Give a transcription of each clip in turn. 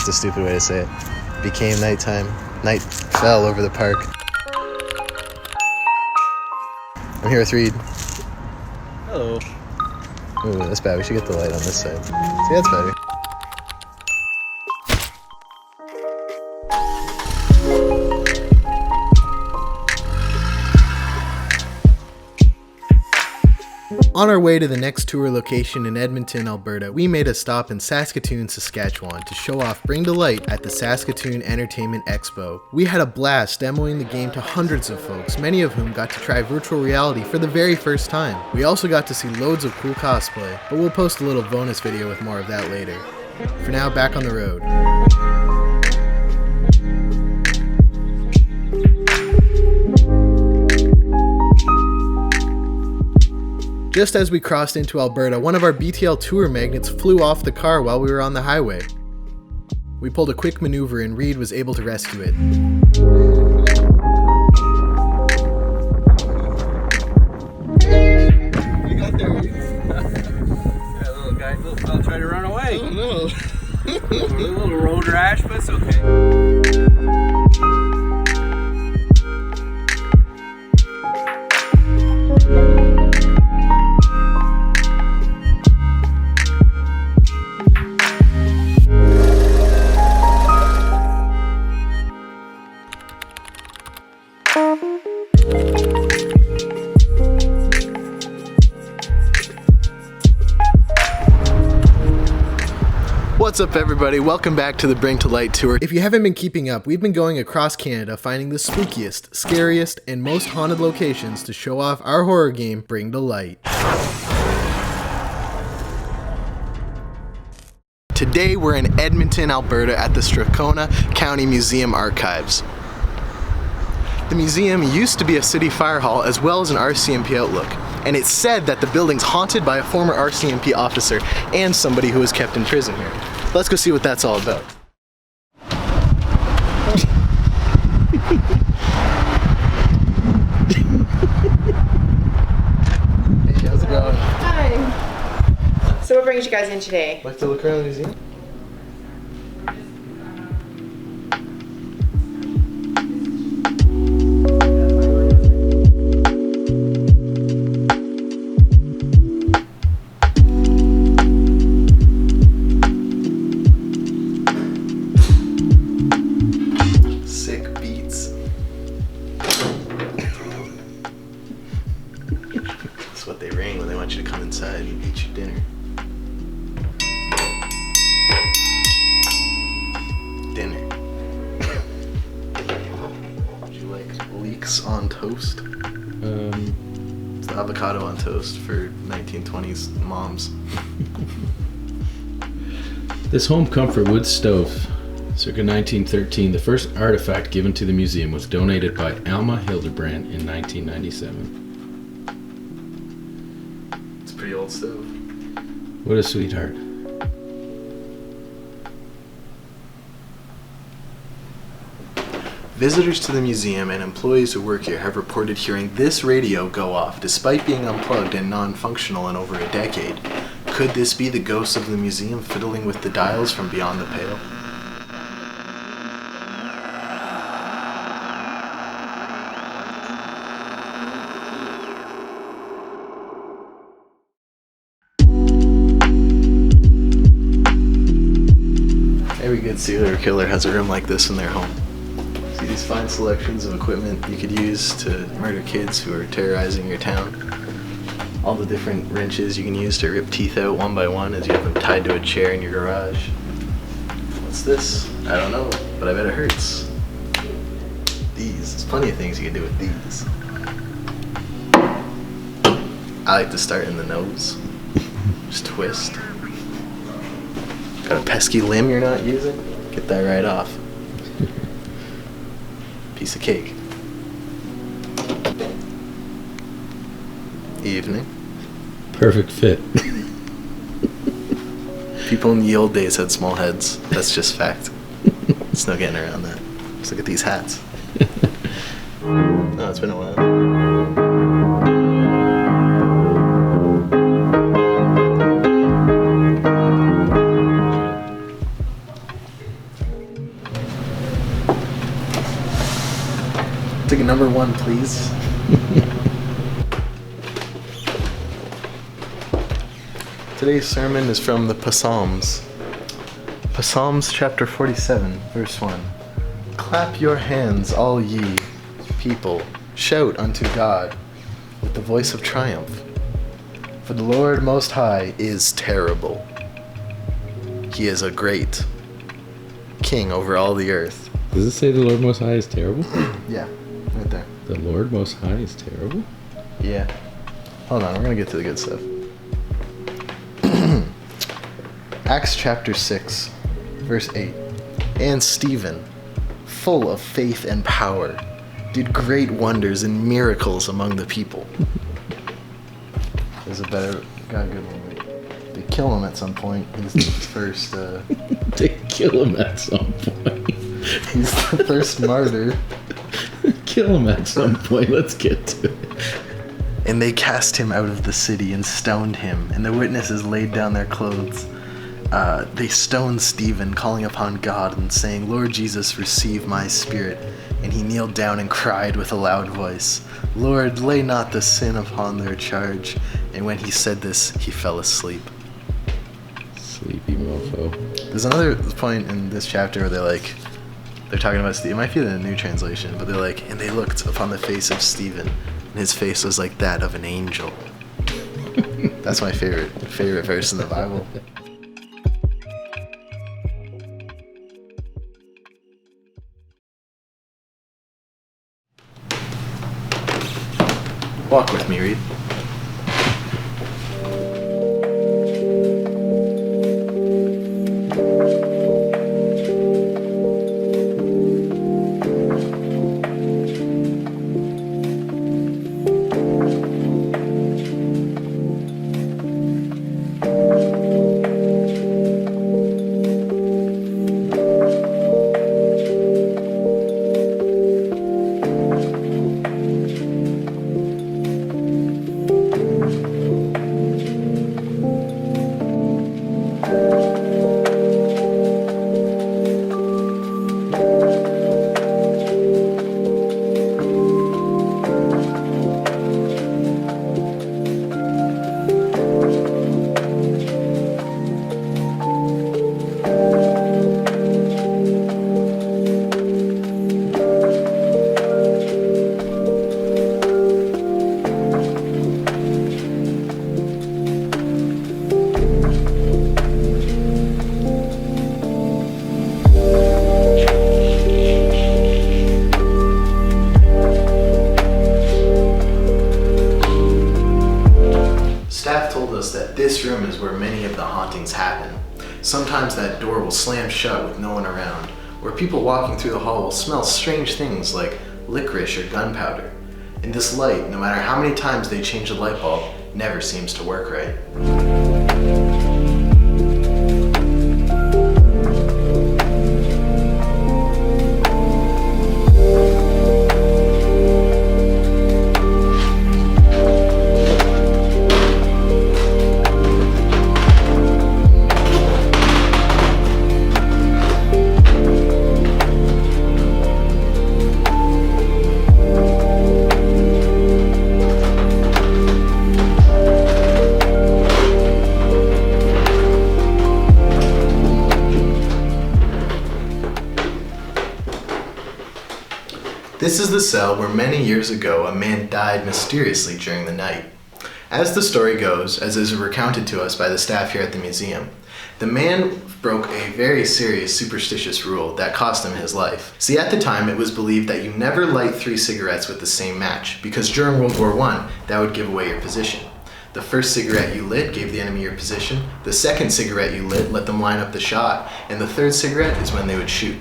That's a stupid way to say it. Became nighttime. Night fell over the park. I'm here with Reed. Hello. Ooh, that's bad. We should get the light on this side. See, that's better. On our way to the next tour location in Edmonton, Alberta, we made a stop in Saskatoon, Saskatchewan to show off Bring to Light at the Saskatoon Entertainment Expo. We had a blast demoing the game to hundreds of folks, many of whom got to try virtual reality for the very first time. We also got to see loads of cool cosplay, but we'll post a little bonus video with more of that later. For now, back on the road. Just as we crossed into Alberta, one of our BTL tour magnets flew off the car while we were on the highway. We pulled a quick maneuver and Reed was able to rescue it. You got there. That little guy, little fella tried to run away. Oh no. A little road rash, but it's okay. What's up everybody, welcome back to the Bring to Light tour. If you haven't been keeping up, we've been going across Canada finding the spookiest, scariest, and most haunted locations to show off our horror game, Bring to Light. Today we're in Edmonton, Alberta at the Strathcona County Museum Archives. The museum used to be a city fire hall as well as an RCMP outlook, and it's said that the building's haunted by a former RCMP officer and somebody who was kept in prison here. Let's go see what that's all about. Hey, how's it going? Hi. So what brings you guys in today? Like to look around the museum? What they ring when they want you to come inside and eat your dinner. Would you like leeks on toast? It's the avocado on toast for 1920s moms. This home comfort wood stove, circa 1913, the first artifact given to the museum was donated by Alma Hildebrand in 1997. Pretty old stove. What a sweetheart. Visitors to the museum and employees who work here have reported hearing this radio go off despite being unplugged and non-functional in over a decade. Could this be the ghost of the museum fiddling with the dials from beyond the pale? Every good serial killer has a room like this in their home. See these fine selections of equipment you could use to murder kids who are terrorizing your town. All the different wrenches you can use to rip teeth out one by one as you have them tied to a chair in your garage. What's this? I don't know, but I bet it hurts. These, there's plenty of things you can do with these. I like to start in the nose. Just twist. Got a pesky limb you're not using? Get that right off. Piece of cake. Evening. Perfect fit. People in the old days had small heads. That's just fact. There's no getting around that. Just look at these hats. Oh, it's been a while. Number 1, please. Today's sermon is from the Psalms. Psalms chapter 47, verse 1. Clap your hands, all ye people. Shout unto God with the voice of triumph. For the Lord Most High is terrible. He is a great king over all the earth. Does it say the Lord Most High is terrible? Yeah, right there. The Lord Most High is terrible? Yeah. Hold on, we're going to get to the good stuff. Acts chapter 6, verse 8. And Stephen, full of faith and power, did great wonders and miracles among the people. There's a better, got a good one. Wait. They kill him at some point. He's the first, They kill him at some point. he's the first martyr. Kill him at some point. Let's get to it. And they cast him out of the city and stoned him, and the witnesses laid down their clothes. They stoned Stephen, calling upon God and saying, Lord Jesus, receive my spirit. And he kneeled down and cried with a loud voice, Lord, lay not the sin upon their charge. And when he said this, he fell asleep. Sleepy mofo. There's another point in this chapter where they're talking about Stephen. It might be the New Translation, but they're like, and they looked upon the face of Stephen, and his face was like that of an angel. That's my favorite verse in the Bible. Walk with me, Reed. This room is where many of the hauntings happen. Sometimes that door will slam shut with no one around, or people walking through the hall will smell strange things like licorice or gunpowder. And this light, no matter how many times they change the light bulb, never seems to work right. This is the cell where many years ago a man died mysteriously during the night. As the story goes, as is recounted to us by the staff here at the museum, the man broke a very serious superstitious rule that cost him his life. See, at the time it was believed that you never light 3 cigarettes with the same match, because during World War I, that would give away your position. The first cigarette you lit gave the enemy your position, the second cigarette you lit let them line up the shot, and the third cigarette is when they would shoot.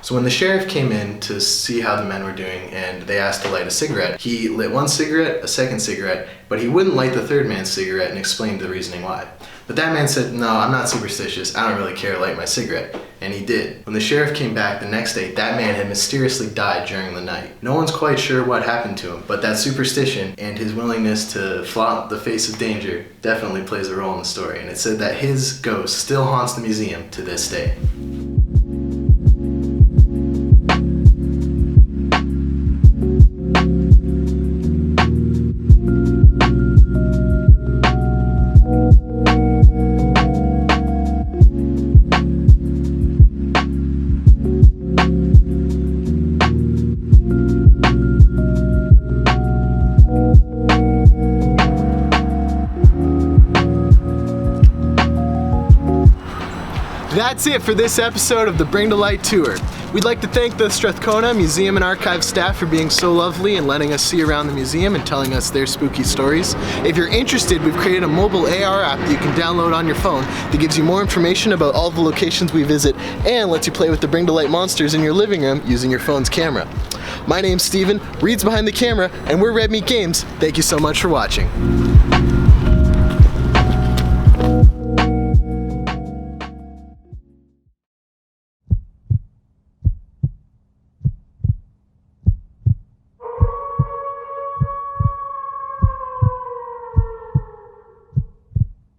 So when the sheriff came in to see how the men were doing and they asked to light a cigarette, he lit 1 cigarette, a second cigarette, but he wouldn't light the third man's cigarette and explained the reasoning why. But that man said, no, I'm not superstitious, I don't really care, light my cigarette. And he did. When the sheriff came back the next day, that man had mysteriously died during the night. No one's quite sure what happened to him, but that superstition and his willingness to flaunt the face of danger definitely plays a role in the story. And it said that his ghost still haunts the museum to this day. That's it for this episode of the Bring to Light Tour. We'd like to thank the Strathcona Museum and Archives staff for being so lovely and letting us see around the museum and telling us their spooky stories. If you're interested, we've created a mobile AR app that you can download on your phone that gives you more information about all the locations we visit and lets you play with the Bring to Light monsters in your living room using your phone's camera. My name's Steven, Reed's behind the camera, and we're Red Meat Games. Thank you so much for watching.